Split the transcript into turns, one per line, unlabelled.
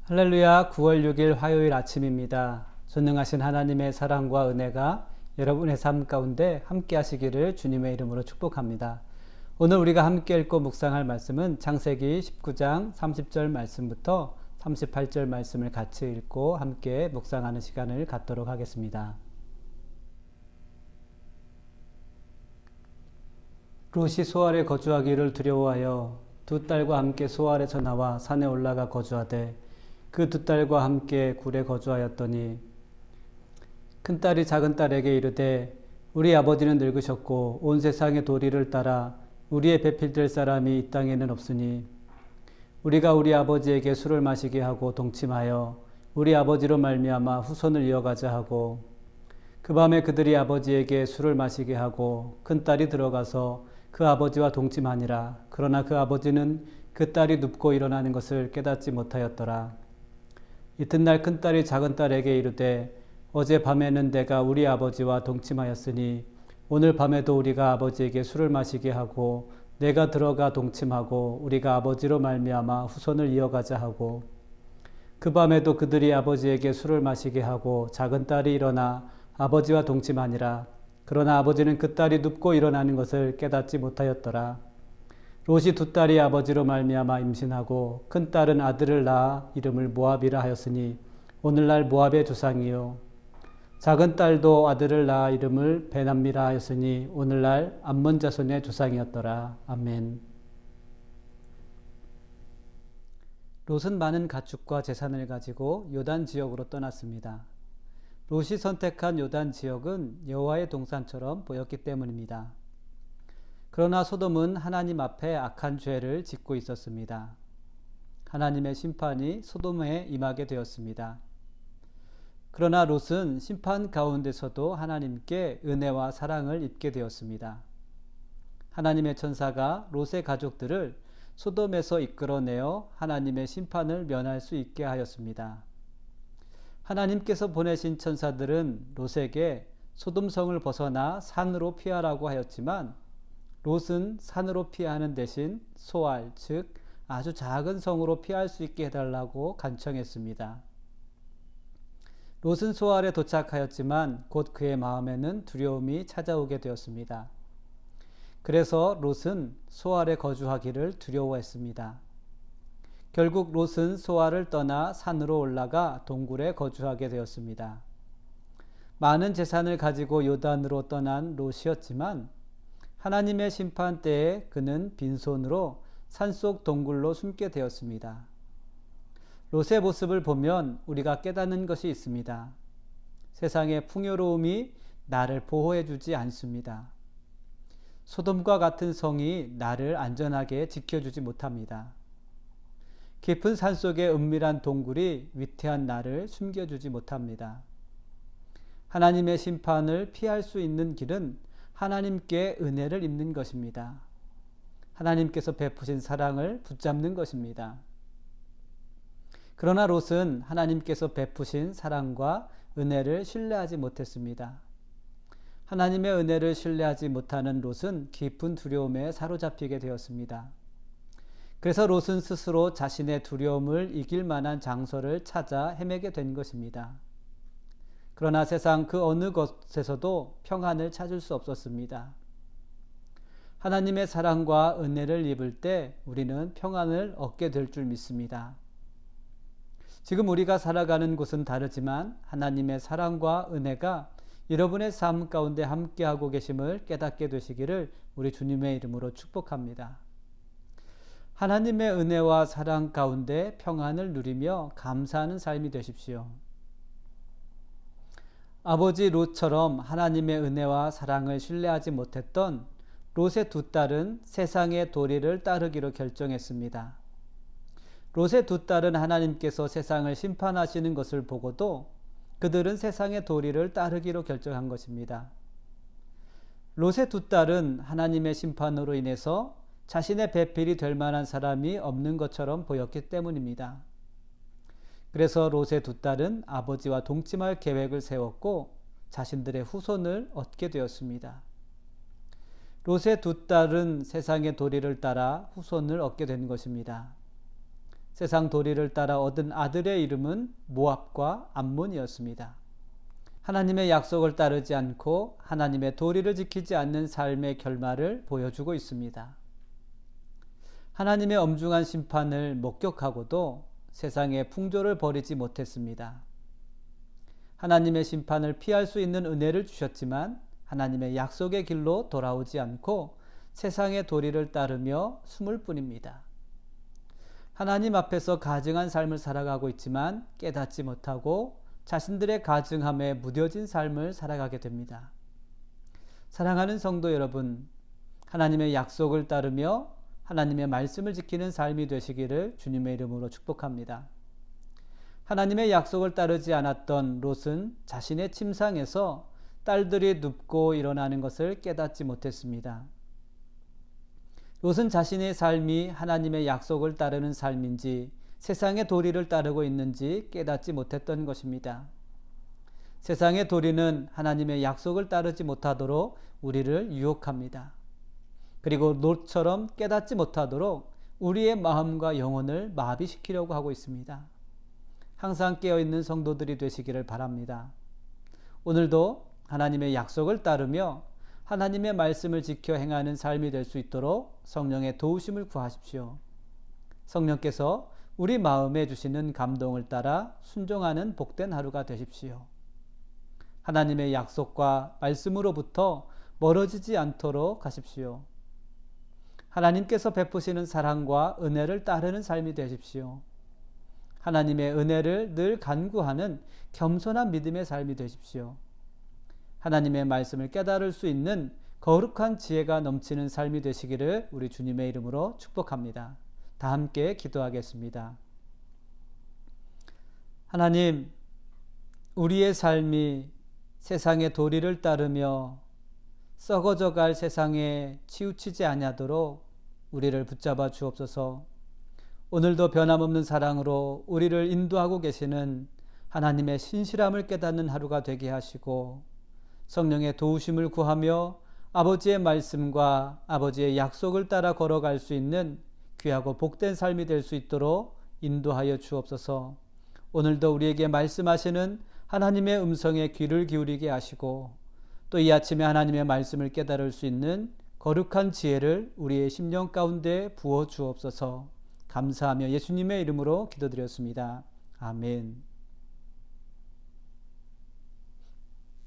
할렐루야. 9월 6일 화요일 아침입니다. 전능하신 하나님의 사랑과 은혜가 여러분의 삶 가운데 함께 하시기를 주님의 이름으로 축복합니다. 오늘 우리가 함께 읽고 묵상할 말씀은 창세기 19장 30절 말씀부터 38절 말씀을 같이 읽고 함께 묵상하는 시간을 갖도록 하겠습니다. 롯이 소알에 거주하기를 두려워하여 두 딸과 함께 소알에서 나와 산에 올라가 거주하되 그 두 딸과 함께 굴에 거주하였더니 큰딸이 작은딸에게 이르되 우리 아버지는 늙으셨고 온 세상의 도리를 따라 우리의 배필될 사람이 이 땅에는 없으니 우리가 우리 아버지에게 술을 마시게 하고 동침하여 우리 아버지로 말미암아 후손을 이어가자 하고 그 밤에 그들이 아버지에게 술을 마시게 하고 큰딸이 들어가서 그 아버지와 동침하니라. 그러나 그 아버지는 그 딸이 눕고 일어나는 것을 깨닫지 못하였더라. 이튿날 큰딸이 작은딸에게 이르되 어제 밤에는 내가 우리 아버지와 동침하였으니 오늘 밤에도 우리가 아버지에게 술을 마시게 하고 내가 들어가 동침하고 우리가 아버지로 말미암아 후손을 이어가자 하고 그 밤에도 그들이 아버지에게 술을 마시게 하고 작은딸이 일어나 아버지와 동침하니라. 그러나 아버지는 그 딸이 눕고 일어나는 것을 깨닫지 못하였더라. 롯이 두 딸이 아버지로 말미암아 임신하고 큰 딸은 아들을 낳아 이름을 모압이라 하였으니 오늘날 모압의 조상이요 작은 딸도 아들을 낳아 이름을 베남미라 하였으니 오늘날 암몬 자손의 조상이었더라. 아멘. 롯은 많은 가축과 재산을 가지고 요단 지역으로 떠났습니다. 롯이 선택한 요단 지역은 여호와의 동산처럼 보였기 때문입니다. 그러나 소돔은 하나님 앞에 악한 죄를 짓고 있었습니다. 하나님의 심판이 소돔에 임하게 되었습니다. 그러나 롯은 심판 가운데서도 하나님께 은혜와 사랑을 입게 되었습니다. 하나님의 천사가 롯의 가족들을 소돔에서 이끌어내어 하나님의 심판을 면할 수 있게 하였습니다. 하나님께서 보내신 천사들은 롯에게 소돔성을 벗어나 산으로 피하라고 하였지만 롯은 산으로 피하는 대신 소알, 즉 아주 작은 성으로 피할 수 있게 해달라고 간청했습니다. 롯은 소알에 도착하였지만 곧 그의 마음에는 두려움이 찾아오게 되었습니다. 그래서 롯은 소알에 거주하기를 두려워했습니다. 결국 롯은 소알을 떠나 산으로 올라가 동굴에 거주하게 되었습니다. 많은 재산을 가지고 요단으로 떠난 롯이었지만 하나님의 심판 때에 그는 빈손으로 산속 동굴로 숨게 되었습니다. 롯의 모습을 보면 우리가 깨닫는 것이 있습니다. 세상의 풍요로움이 나를 보호해 주지 않습니다. 소돔과 같은 성이 나를 안전하게 지켜주지 못합니다. 깊은 산속의 은밀한 동굴이 위태한 나를 숨겨주지 못합니다. 하나님의 심판을 피할 수 있는 길은 하나님께 은혜를 입는 것입니다. 하나님께서 베푸신 사랑을 붙잡는 것입니다. 그러나 롯은 하나님께서 베푸신 사랑과 은혜를 신뢰하지 못했습니다. 하나님의 은혜를 신뢰하지 못하는 롯은 깊은 두려움에 사로잡히게 되었습니다. 그래서 롯은 스스로 자신의 두려움을 이길 만한 장소를 찾아 헤매게 된 것입니다. 그러나 세상 그 어느 곳에서도 평안을 찾을 수 없었습니다. 하나님의 사랑과 은혜를 입을 때 우리는 평안을 얻게 될 줄 믿습니다. 지금 우리가 살아가는 곳은 다르지만 하나님의 사랑과 은혜가 여러분의 삶 가운데 함께하고 계심을 깨닫게 되시기를 우리 주님의 이름으로 축복합니다. 하나님의 은혜와 사랑 가운데 평안을 누리며 감사하는 삶이 되십시오. 아버지 롯처럼 하나님의 은혜와 사랑을 신뢰하지 못했던 롯의 두 딸은 세상의 도리를 따르기로 결정했습니다. 롯의 두 딸은 하나님께서 세상을 심판하시는 것을 보고도 그들은 세상의 도리를 따르기로 결정한 것입니다. 롯의 두 딸은 하나님의 심판으로 인해서 자신의 배필이 될 만한 사람이 없는 것처럼 보였기 때문입니다. 그래서 롯의 두 딸은 아버지와 동침할 계획을 세웠고 자신들의 후손을 얻게 되었습니다. 롯의 두 딸은 세상의 도리를 따라 후손을 얻게 된 것입니다. 세상 도리를 따라 얻은 아들의 이름은 모압과 암몬이었습니다. 하나님의 약속을 따르지 않고 하나님의 도리를 지키지 않는 삶의 결말을 보여주고 있습니다. 하나님의 엄중한 심판을 목격하고도 세상의 풍조를 버리지 못했습니다. 하나님의 심판을 피할 수 있는 은혜를 주셨지만 하나님의 약속의 길로 돌아오지 않고 세상의 도리를 따르며 숨을 뿐입니다. 하나님 앞에서 가증한 삶을 살아가고 있지만 깨닫지 못하고 자신들의 가증함에 무뎌진 삶을 살아가게 됩니다. 사랑하는 성도 여러분, 하나님의 약속을 따르며 하나님의 말씀을 지키는 삶이 되시기를 주님의 이름으로 축복합니다. 하나님의 약속을 따르지 않았던 롯은 자신의 침상에서 딸들이 눕고 일어나는 것을 깨닫지 못했습니다. 롯은 자신의 삶이 하나님의 약속을 따르는 삶인지 세상의 도리를 따르고 있는지 깨닫지 못했던 것입니다. 세상의 도리는 하나님의 약속을 따르지 못하도록 우리를 유혹합니다. 그리고 롯처럼 깨닫지 못하도록 우리의 마음과 영혼을 마비시키려고 하고 있습니다. 항상 깨어있는 성도들이 되시기를 바랍니다. 오늘도 하나님의 약속을 따르며 하나님의 말씀을 지켜 행하는 삶이 될 수 있도록 성령의 도우심을 구하십시오. 성령께서 우리 마음에 주시는 감동을 따라 순종하는 복된 하루가 되십시오. 하나님의 약속과 말씀으로부터 멀어지지 않도록 하십시오. 하나님께서 베푸시는 사랑과 은혜를 따르는 삶이 되십시오. 하나님의 은혜를 늘 간구하는 겸손한 믿음의 삶이 되십시오. 하나님의 말씀을 깨달을 수 있는 거룩한 지혜가 넘치는 삶이 되시기를 우리 주님의 이름으로 축복합니다. 다 함께 기도하겠습니다. 하나님, 우리의 삶이 세상의 도리를 따르며 썩어져 갈 세상에 치우치지 아니하도록 우리를 붙잡아 주옵소서. 오늘도 변함없는 사랑으로 우리를 인도하고 계시는 하나님의 신실함을 깨닫는 하루가 되게 하시고 성령의 도우심을 구하며 아버지의 말씀과 아버지의 약속을 따라 걸어갈 수 있는 귀하고 복된 삶이 될 수 있도록 인도하여 주옵소서. 오늘도 우리에게 말씀하시는 하나님의 음성에 귀를 기울이게 하시고 또 이 아침에 하나님의 말씀을 깨달을 수 있는 거룩한 지혜를 우리의 심령 가운데 부어 주옵소서. 감사하며 예수님의 이름으로 기도드렸습니다. 아멘.